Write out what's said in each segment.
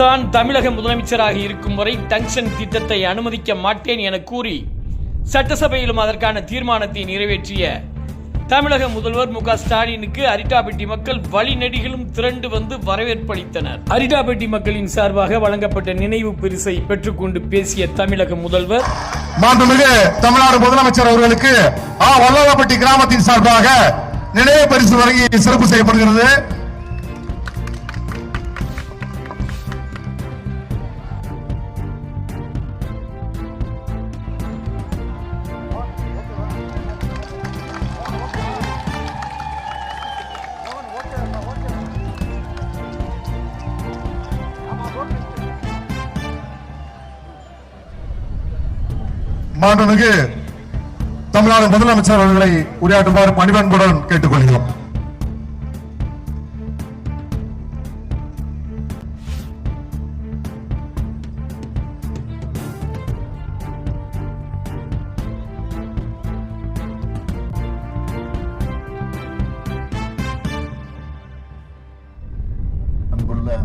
தான் தமிழக முதலமைச்சராக இருக்கும் வரை டங்ஷன் திட்டத்தை அனுமதிக்க மாட்டேன் என கூறி சட்டசபையிலும் அதற்கான தீர்மானத்தை நிறைவேற்றிய தமிழக முதல்வர் மு க ஸ்டாலினுக்கு அரிட்டாபட்டி மக்கள் வழிநெடுகிலும் திரண்டு வந்து வரவேற்பளித்தனர். அரிட்டாபட்டி மக்களின் சார்பாக வழங்கப்பட்ட நினைவு பரிசை பெற்றுக்கொண்டு பேசிய தமிழக முதல்வர், மாண்புமிகு தமிழ்நாடு முதலமைச்சர் அவர்களுக்கு வல்லவப்பட்டி கிராமத்தின் சார்பாக நினைவு பரிசு வழங்கி சிறப்பு செய்யப்படுகிறது. மாண்புமிகு தமிழ்நாடு முதலமைச்சர் அவர்களை உரையாற்றுமாறு பணிவன்புடன் கேட்டுக்கொள்கிறோம். அன்புள்ள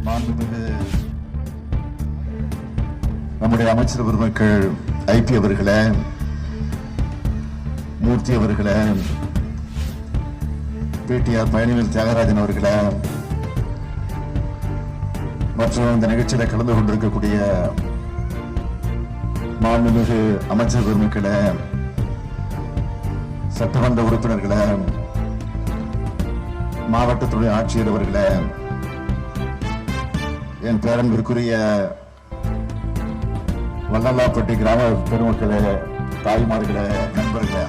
மாண்புமிகு நம்முடைய அமைச்சர் பெருமக்கள் ஐபி அவர்களே, மூர்த்தி அவர்களே, பிடிஆர் பயணிவேல் தியாகராஜன் அவர்களே, மற்றும் இந்த நிகழ்ச்சியில கலந்து கொண்டிருக்கக்கூடிய மாண்புமிகு அமைச்சர் பெருமக்களே, சட்டமன்ற உறுப்பினர்களே, மாவட்ட துணை ஆட்சியர் அவர்களே, என் பேரன்பிற்குரிய வல்லலாப்பட்டி கிராம பெருமக்களே, தாய்மார்களே, நண்பர்களே,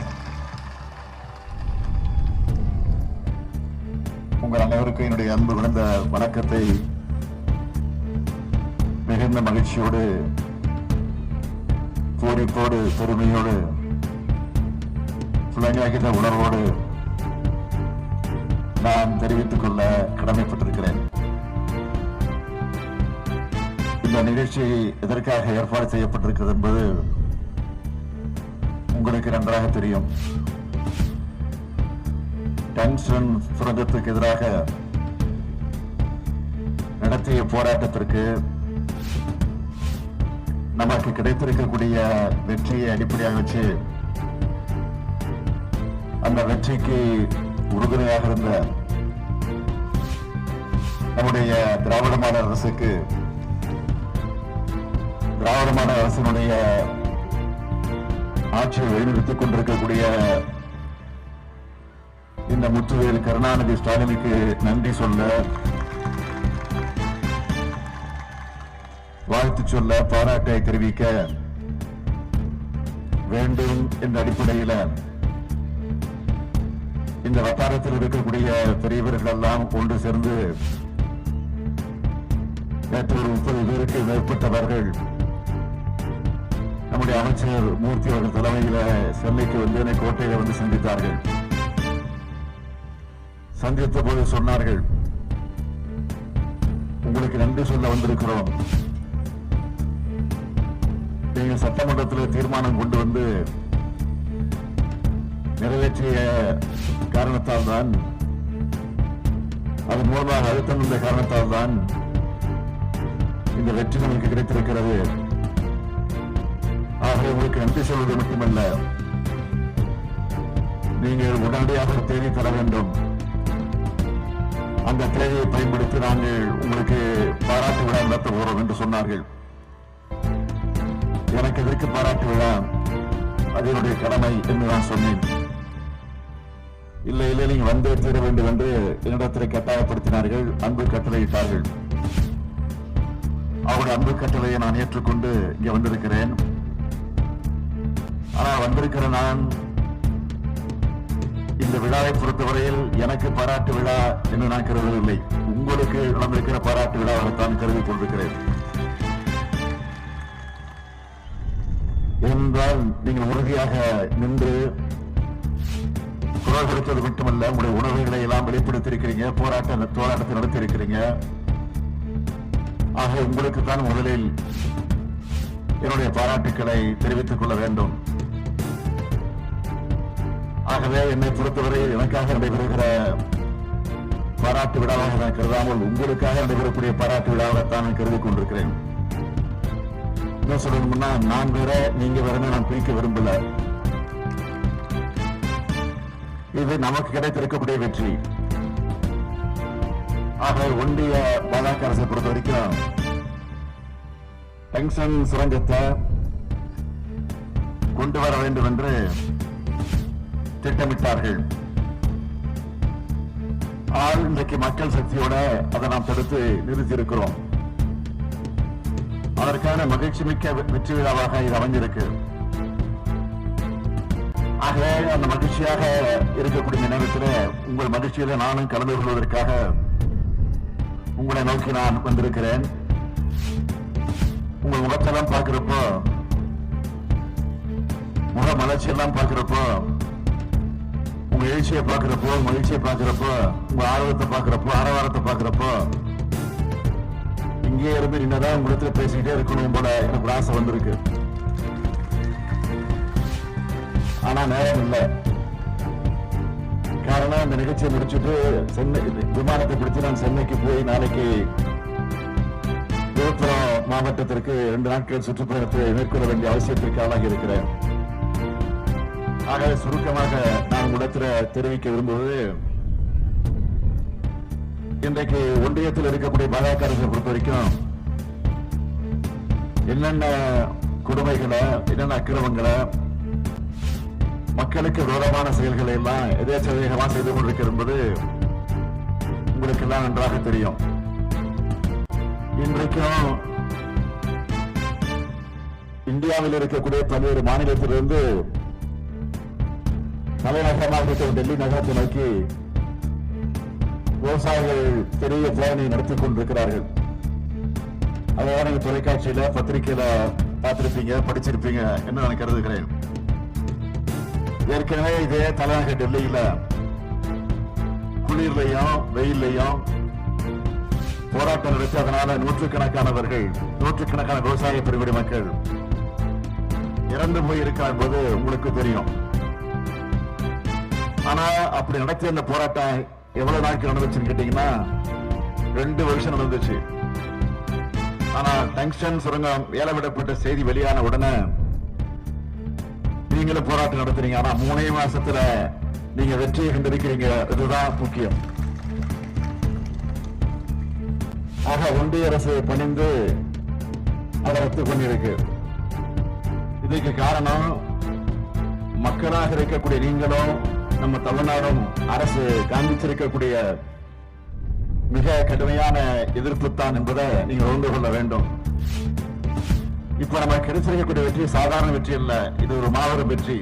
உங்கள் அனைவருக்கும் என்னுடைய அன்பு விழுந்த வணக்கத்தை மிகுந்த மகிழ்ச்சியோடு, பூரிப்போடு, பெருமையோடு, புலங்காகிற உணர்வோடு நான் தெரிவித்துக் கொள்ள கடமைப்பட்டிருக்கிறேன். இந்த நிகழ்ச்சி எதற்காக ஏற்பாடு செய்யப்பட்டிருக்கிறது என்பது உங்களுக்கு நன்றாக தெரியும். டங்ஸ்டன் சுரங்கத்துக்கு எதிராக நடத்திய போராட்டத்திற்கு நமக்கு கிடைத்திருக்கக்கூடிய வெற்றியை அடிப்படையாக வச்சு அந்த வெற்றிக்கு உறுதுணையாக இருந்த நம்முடைய திராவிட மாடல் அரசுக்கு, திராவிட மாடல் அரசினுடைய ஆட்சியை வழிநிறுத்திக் கொண்டிருக்கக்கூடிய இந்த முத்துவேல் கருணாநிதி ஸ்டாலினுக்கு நன்றி சொல்ல, வாழ்த்து சொல்ல, பாராட்டை தெரிவிக்க வேண்டும் என்ற அடிப்படையில் இந்த வட்டாரத்தில் இருக்கக்கூடிய பெரியவர்கள் எல்லாம் ஒன்று சேர்ந்து நேற்று ஒரு 30 பேருக்கு மேற்பட்டவர்கள் நம்முடைய அமைச்சர் மூர்த்தி அவர்கள் தலைமையில சென்னைக்கு வந்து என்னை கோட்டையில வந்து சந்தித்தார்கள். சந்தித்த போது சொன்னார்கள், உங்களுக்கு நன்றி சொல்ல வந்திருக்கிறோம். நீங்கள் சட்டமன்றத்தில் தீர்மானம் கொண்டு வந்து நிறைவேற்றிய காரணத்தால் தான், அதன் மூலமாக அழுத்தம் இருந்த காரணத்தால் தான் இந்த வெற்றி நமக்கு கிடைத்திருக்கிறது. ஆகவே உங்களுக்கு நன்றி சொல்வது மட்டுமல்ல, நீங்கள் உடனடியாக தேதி தர வேண்டும். அந்த தேதியை பயன்படுத்தி நாங்கள் உங்களுக்கு பாராட்டு விழா நடத்த போறோம் என்று சொன்னார்கள். எனக்கு எதற்கு பாராட்டு விழா, அது என்னுடைய கடமை என்று நான் சொன்னேன். இல்லை இல்லை, நீங்க வந்தே தீர வேண்டும் என்று என்னிடத்தில் கட்டாயப்படுத்தினார்கள், அன்பு கட்டளையிட்டார்கள். அவருடைய அன்பு கட்டளையை நான் ஏற்றுக்கொண்டு இங்கே வந்திருக்கிறேன். ஆனால் வந்திருக்கிற நான் இந்த விழாவை பொறுத்தவரையில் எனக்கு பாராட்டு விழா என்று நான் கருதவில்லை. உங்களுக்கு நடந்திருக்கிற பாராட்டு விழாவைத்தான் கருதி கொண்டிருக்கிறேன். என்றால் நீங்கள் உறுதியாக நின்று குரல் கொடுத்தது மட்டுமல்ல, உங்களுடைய உணர்வுகளை எல்லாம் வெளிப்படுத்தியிருக்கிறீங்க, போராட்டத்தை நடத்தியிருக்கிறீங்க. ஆக உங்களுக்கு தான் முதலில் என்னுடைய பாராட்டுக்களை தெரிவித்துக் கொள்ள வேண்டும். ஆகவே என்னை பொறுத்தவரை எனக்காக நடைபெறுகிற பாராட்டு விழாவாக நான் கருதாமல் உங்களுக்காக நடைபெறக்கூடிய பாராட்டு விழாவாகத்தான் நான் கருதிக் கொண்டிருக்கிறேன். என்ன சொல்லணும்னா, நான் வேற நீங்க வேற நான் பிரிக்க விரும்பல. இது நமக்கு கிடைத்திருக்கக்கூடிய வெற்றி. ஆக ஒன்றிய பாஜக அரசை பொறுத்த வரைக்கும் டங்ஸ்டன் சுரங்கத்தை கொண்டு வர வேண்டும் என்று திட்டமிட்டார்கள். ஆனால் இன்றைக்கு மக்கள் சக்தியோட அதை நாம் தடுத்து நிறுத்தியிருக்கிறோம். அதற்கான மகிழ்ச்சி மிக்க வெற்றி விழாவாக இது அமைந்திருக்கு. ஆகவே அந்த மகிழ்ச்சியாக இருக்கக்கூடிய நேரத்தில் உங்கள் மகிழ்ச்சியில நானும் கலந்து கொள்வதற்காக உங்களை நோக்கி நான் வந்திருக்கிறேன். உங்கள் முகத்தெல்லாம் பார்க்கிறப்போ, முக மலர்ச்சி எல்லாம் பார்க்கிறப்போ, உங்க எழுச்சியை பார்க்கிறப்போ, மகிழ்ச்சியை பார்க்கிறப்போ, உங்க ஆர்வத்தை பார்க்கிறப்போ, ஆரவாரத்தை பார்க்கிறப்போ, இங்கே இருந்து நின்னதான் உங்களிடத்துல பேசிக்கிட்டே இருக்கணும் போல எனக்கு ஒரு ஆசை வந்திருக்கு. ஆனா நேரம் இல்லை. காரணம், இந்த நிகழ்ச்சியை முடிச்சுட்டு சென்னை விமானத்தை பிடிச்சு நான் சென்னைக்கு போய் நாளைக்கு விழுப்புரம் மாவட்டத்திற்கு 2 நாட்கள் சுற்றுப்பயணத்தை மேற்கொள்ள வேண்டிய அவசியத்திற்கு ஆளாகி இருக்கிறேன். ஆகவே சுருக்கமாக நான் உங்களிடத்தில் தெரிவிக்க விரும்புவது, இன்றைக்கு ஒன்றியத்தில் இருக்கக்கூடிய பாஜக அரசை பொறுத்த வரைக்கும் என்னென்ன கொடுமைகளை, என்னென்ன அக்கிரமங்களை, மக்களுக்கு விரோதமான செயல்களை எல்லாம் எதேச்சதிகமாக செய்து கொண்டிருக்கிறது என்பது உங்களுக்கு எல்லாம் நன்றாக தெரியும். இன்றைக்கும் இந்தியாவில் இருக்கக்கூடிய பல்வேறு மாநிலத்திலிருந்து தலைநகரமாக இருக்கிற டெல்லி நகரத்தை நோக்கி விவசாயிகள் பெரிய பேரணி நடத்திக் கொண்டிருக்கிறார்கள். அதான் நீங்க தொலைக்காட்சியில, பத்திரிகையில பார்த்திருப்பீங்க, படிச்சிருப்பீங்க என்று நான் கருதுகிறேன். ஏற்கனவே இதே தலைநகர் டெல்லியில குளிர்லையும் வெயிலையும் போராட்டம் நடத்தி அதனால நூற்றுக்கணக்கானவர்கள், நூற்றுக்கணக்கான விவசாய பெருங்குடி மக்கள் இறந்து போயிருக்கார் என்பது உங்களுக்கு தெரியும். ஆனா அப்படி நடத்திய அந்த போராட்டம் எவ்வளவு நாட்கள் நடந்துச்சுன்னு கேட்டீங்கன்னா 2 வருஷம் நடந்துச்சு. ஆனா டங்ஸ்டன் சுரங்கம் ஏலவிடப்பட்ட செய்தி வெளியான உடனே நீங்களும் போராட்டம் நடத்துறீங்க. ஆனா 3 மாசத்துல நீங்க வெற்றியை கண்டிருக்கிறீங்க. இதுதான் முக்கியம். ஆக ஒன்றிய அரசு பணிந்து அதை ரத்து பண்ணியிருக்கு. இதுக்கு காரணம், மக்களாக இருக்கக்கூடிய நீங்களும் நம்ம தமிழ்நாடும் அரசு காண்பிச்சிருக்கக்கூடிய மிக கடுமையான எதிர்ப்பு தான் என்பதை நீங்க உணர்ந்து கொள்ள வேண்டும். இப்ப நம்ம கிடைச்சிருக்கக்கூடிய வெற்றி சாதாரண வெற்றி அல்ல, இது ஒரு மாபெரும் வெற்றி.